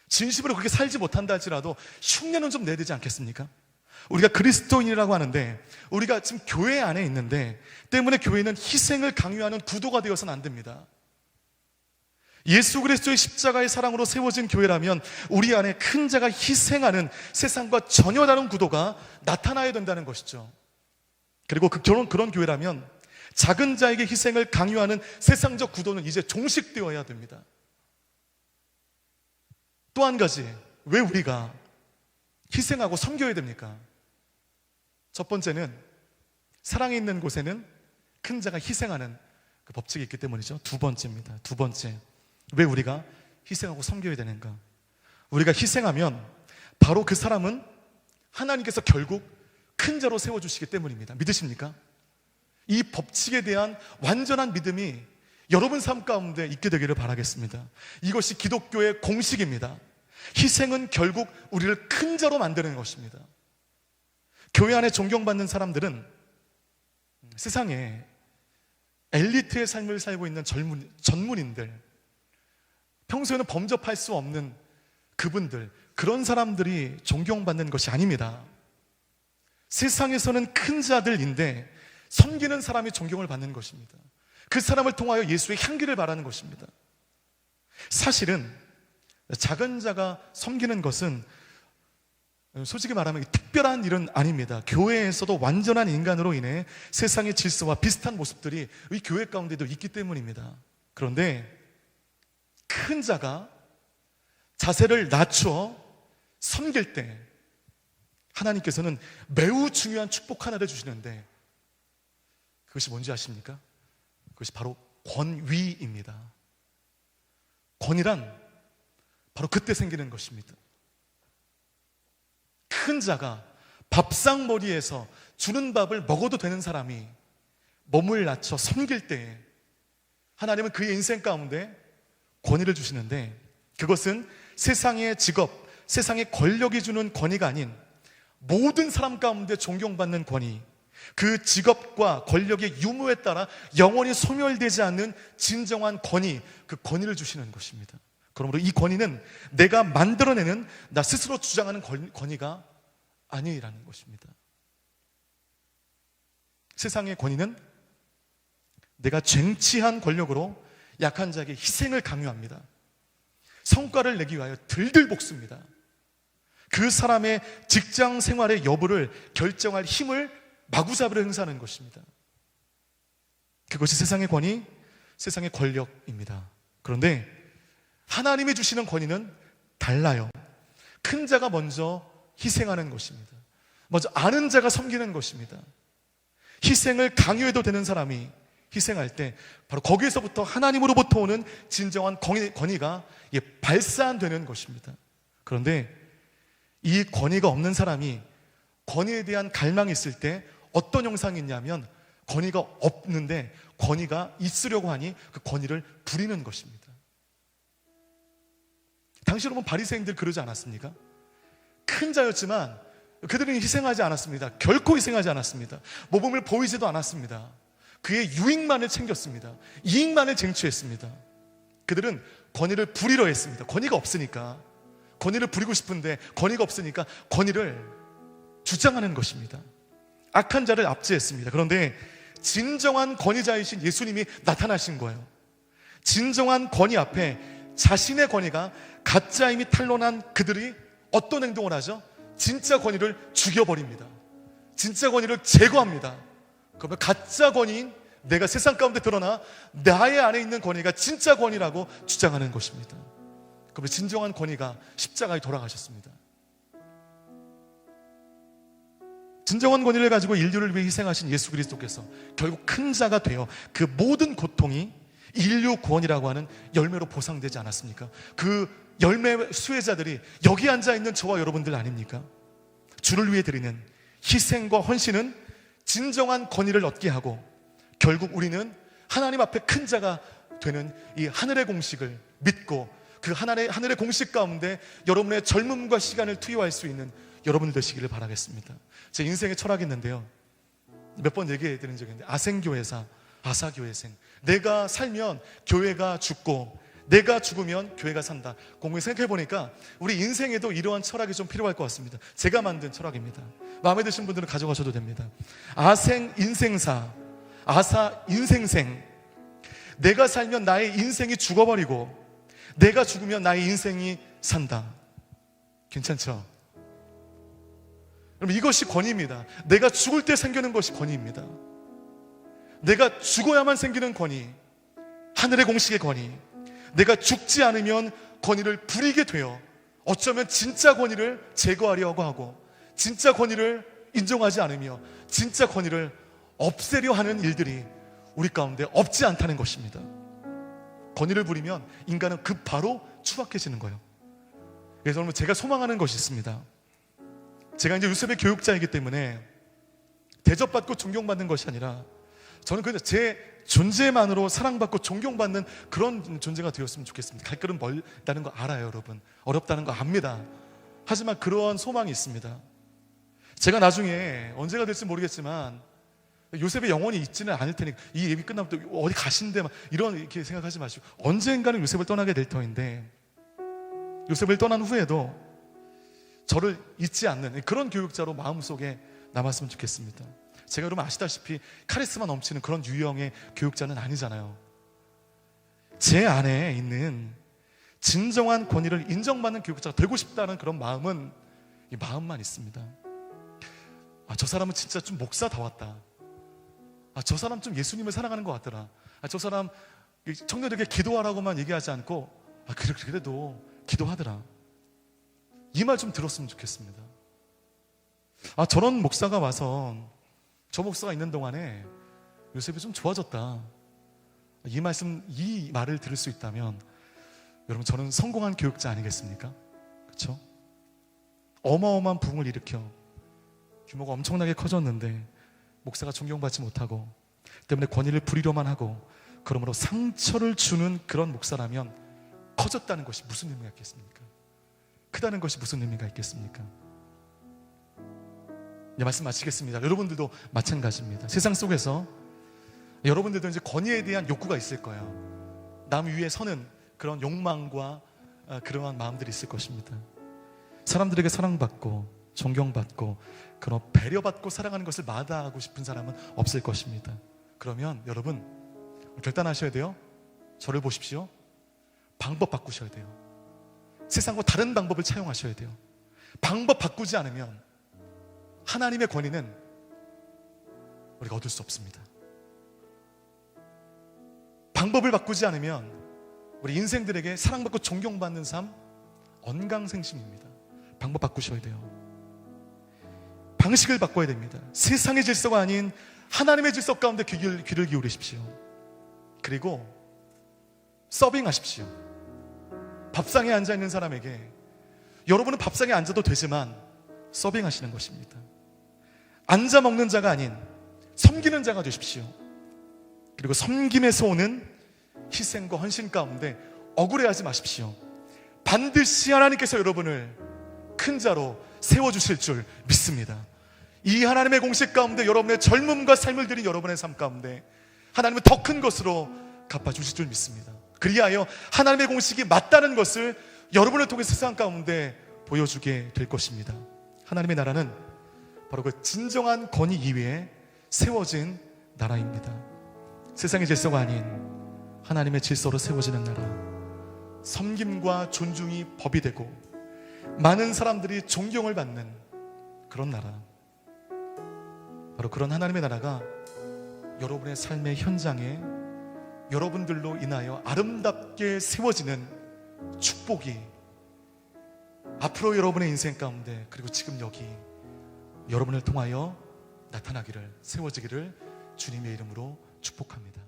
진심으로 그렇게 살지 못한다 할지라도 흉내는 좀 내야 되지 않겠습니까? 우리가 그리스도인이라고 하는데, 우리가 지금 교회 안에 있는데, 때문에 교회는 희생을 강요하는 구도가 되어서는 안 됩니다. 예수 그리스도의 십자가의 사랑으로 세워진 교회라면 우리 안에 큰 자가 희생하는 세상과 전혀 다른 구도가 나타나야 된다는 것이죠. 그리고 그런 교회라면 작은 자에게 희생을 강요하는 세상적 구도는 이제 종식되어야 됩니다. 또 한 가지, 왜 우리가 희생하고 섬겨야 됩니까? 첫 번째는 사랑이 있는 곳에는 큰 자가 희생하는 그 법칙이 있기 때문이죠. 두 번째입니다. 두 번째, 왜 우리가 희생하고 섬겨야 되는가? 우리가 희생하면 바로 그 사람은 하나님께서 결국 큰 자로 세워주시기 때문입니다. 믿으십니까? 이 법칙에 대한 완전한 믿음이 여러분 삶 가운데 있게 되기를 바라겠습니다. 이것이 기독교의 공식입니다. 희생은 결국 우리를 큰 자로 만드는 것입니다. 교회 안에 존경받는 사람들은 세상에 엘리트의 삶을 살고 있는 전문인들, 평소에는 범접할 수 없는 그분들, 그런 사람들이 존경받는 것이 아닙니다. 세상에서는 큰 자들인데 섬기는 사람이 존경을 받는 것입니다. 그 사람을 통하여 예수의 향기를 바라는 것입니다. 사실은 작은 자가 섬기는 것은 솔직히 말하면 특별한 일은 아닙니다. 교회에서도 완전한 인간으로 인해 세상의 질서와 비슷한 모습들이 이 교회 가운데도 있기 때문입니다. 그런데 큰 자가 자세를 낮추어 섬길 때 하나님께서는 매우 중요한 축복 하나를 주시는데, 그것이 뭔지 아십니까? 그것이 바로 권위입니다. 권위란 바로 그때 생기는 것입니다. 큰 자가 밥상머리에서 주는 밥을 먹어도 되는 사람이 몸을 낮춰 섬길 때에 하나님은 그의 인생 가운데 권위를 주시는데, 그것은 세상의 직업, 세상의 권력이 주는 권위가 아닌 모든 사람 가운데 존경받는 권위, 그 직업과 권력의 유무에 따라 영원히 소멸되지 않는 진정한 권위, 그 권위를 주시는 것입니다. 그러므로 이 권위는 내가 만들어내는, 나 스스로 주장하는 권위가 아니라는 것입니다. 세상의 권위는 내가 쟁취한 권력으로 약한 자에게 희생을 강요합니다. 성과를 내기 위하여 들들 볶습니다. 그 사람의 직장 생활의 여부를 결정할 힘을 마구잡이로 행사하는 것입니다. 그것이 세상의 권위, 세상의 권력입니다. 그런데 하나님이 주시는 권위는 달라요. 큰 자가 먼저 희생하는 것입니다. 먼저 아는 자가 섬기는 것입니다. 희생을 강요해도 되는 사람이 희생할 때 바로 거기에서부터 하나님으로부터 오는 진정한 권위가 발산되는 것입니다. 그런데 이 권위가 없는 사람이 권위에 대한 갈망이 있을 때 어떤 형상이 있냐면, 권위가 없는데 권위가 있으려고 하니 그 권위를 부리는 것입니다. 당시 여러분 바리새인들 그러지 않았습니까? 큰 자였지만 그들은 희생하지 않았습니다. 결코 희생하지 않았습니다. 모범을 보이지도 않았습니다. 그의 유익만을 챙겼습니다. 이익만을 쟁취했습니다. 그들은 권위를 부리려 했습니다. 권위가 없으니까, 권위를 부리고 싶은데 권위가 없으니까 권위를 주장하는 것입니다. 악한 자를 압제했습니다. 그런데 진정한 권위자이신 예수님이 나타나신 거예요. 진정한 권위 앞에 자신의 권위가 가짜임이 탄로난 그들이 어떤 행동을 하죠? 진짜 권위를 죽여버립니다. 진짜 권위를 제거합니다. 그러면 가짜 권위인 내가 세상 가운데 드러나 나의 안에 있는 권위가 진짜 권위라고 주장하는 것입니다. 그러면 진정한 권위가 십자가에 돌아가셨습니다. 진정한 권위를 가지고 인류를 위해 희생하신 예수 그리스도께서 결국 큰 자가 되어 그 모든 고통이 인류 구원이라고 하는 열매로 보상되지 않았습니까? 그 열매 수혜자들이 여기 앉아있는 저와 여러분들 아닙니까? 주를 위해 드리는 희생과 헌신은 진정한 권위를 얻게 하고, 결국 우리는 하나님 앞에 큰 자가 되는 이 하늘의 공식을 믿고 그 하늘의 공식 가운데 여러분의 젊음과 시간을 투여할 수 있는 여러분들 되시기를 바라겠습니다. 제 인생의 철학이 있는데요, 몇 번 얘기해 드린 적이 있는데, 아생교회사, 아사교회생. 내가 살면 교회가 죽고 내가 죽으면 교회가 산다. 공부에 생각해 보니까 우리 인생에도 이러한 철학이 좀 필요할 것 같습니다. 제가 만든 철학입니다. 마음에 드신 분들은 가져가셔도 됩니다. 아생 인생사, 아사 인생생. 내가 살면 나의 인생이 죽어버리고 내가 죽으면 나의 인생이 산다. 괜찮죠? 그럼 이것이 권위입니다. 내가 죽을 때 생기는 것이 권위입니다. 내가 죽어야만 생기는 권위, 하늘의 공식의 권위. 내가 죽지 않으면 권위를 부리게 되어 어쩌면 진짜 권위를 제거하려고 하고, 진짜 권위를 인정하지 않으며 진짜 권위를 없애려 하는 일들이 우리 가운데 없지 않다는 것입니다. 권위를 부리면 인간은 바로 추악해지는 거예요. 그래서 여러분, 제가 소망하는 것이 있습니다. 제가 이제 요셉의 교육자이기 때문에 대접받고 존경받는 것이 아니라, 저는 그냥 제 존재만으로 사랑받고 존경받는 그런 존재가 되었으면 좋겠습니다. 갈 길은 멀다는 거 알아요, 여러분. 어렵다는 거 압니다. 하지만 그런 소망이 있습니다. 제가 나중에 언제가 될지 모르겠지만 요셉의 영혼이 있지는 않을 테니까, 이 예비 끝나면 또 어디 가신데 막 이렇게 생각하지 마시고, 언젠가는 요셉을 떠나게 될 터인데, 요셉을 떠난 후에도 저를 잊지 않는 그런 교육자로 마음속에 남았으면 좋겠습니다. 제가 여러분 아시다시피 카리스마 넘치는 그런 유형의 교육자는 아니잖아요. 제 안에 있는 진정한 권위를 인정받는 교육자가 되고 싶다는 그런 마음은, 이 마음만 있습니다. 저 사람은 진짜 좀 목사다웠다. 저 사람 좀 예수님을 사랑하는 것 같더라. 저 사람 청년들에게 기도하라고만 얘기하지 않고 그래도 기도하더라. 이 말 좀 들었으면 좋겠습니다. 저런 목사가 와서 저 목사가 있는 동안에 요셉이 좀 좋아졌다. 이 말을 들을 수 있다면 여러분, 저는 성공한 교육자 아니겠습니까? 그렇죠? 어마어마한 부흥을 일으켜 규모가 엄청나게 커졌는데 목사가 존경받지 못하고 때문에 권위를 부리려만 하고, 그러므로 상처를 주는 그런 목사라면 커졌다는 것이 무슨 의미가 있겠습니까? 크다는 것이 무슨 의미가 있겠습니까? 이제 말씀 마치겠습니다. 여러분들도 마찬가지입니다. 세상 속에서 여러분들도 이제 권위에 대한 욕구가 있을 거예요. 남 위에 서는 그런 욕망과 그러한 마음들이 있을 것입니다. 사람들에게 사랑받고 존경받고 그런 배려받고 사랑하는 것을 마다하고 싶은 사람은 없을 것입니다. 그러면 여러분 결단하셔야 돼요. 저를 보십시오. 방법 바꾸셔야 돼요. 세상과 다른 방법을 차용하셔야 돼요. 방법 바꾸지 않으면 하나님의 권위는 우리가 얻을 수 없습니다. 방법을 바꾸지 않으면 우리 인생들에게 사랑받고 존경받는 삶 언강생심입니다. 방법 바꾸셔야 돼요. 방식을 바꿔야 됩니다. 세상의 질서가 아닌 하나님의 질서 가운데 귀를 기울이십시오. 그리고 서빙하십시오. 밥상에 앉아있는 사람에게 여러분은 밥상에 앉아도 되지만 서빙하시는 것입니다. 앉아 먹는 자가 아닌 섬기는 자가 되십시오. 그리고 섬김에서 오는 희생과 헌신 가운데 억울해하지 마십시오. 반드시 하나님께서 여러분을 큰 자로 세워주실 줄 믿습니다. 이 하나님의 공식 가운데 여러분의 젊음과 삶을 드린 여러분의 삶 가운데 하나님은 더 큰 것으로 갚아주실 줄 믿습니다. 그리하여 하나님의 공식이 맞다는 것을 여러분을 통해 세상 가운데 보여주게 될 것입니다. 하나님의 나라는 바로 그 진정한 권위 이외에 세워진 나라입니다. 세상의 질서가 아닌 하나님의 질서로 세워지는 나라, 섬김과 존중이 법이 되고 많은 사람들이 존경을 받는 그런 나라, 바로 그런 하나님의 나라가 여러분의 삶의 현장에 여러분들로 인하여 아름답게 세워지는 축복이 앞으로 여러분의 인생 가운데 그리고 지금 여기 여러분을 통하여 나타나기를, 세워지기를 주님의 이름으로 축복합니다.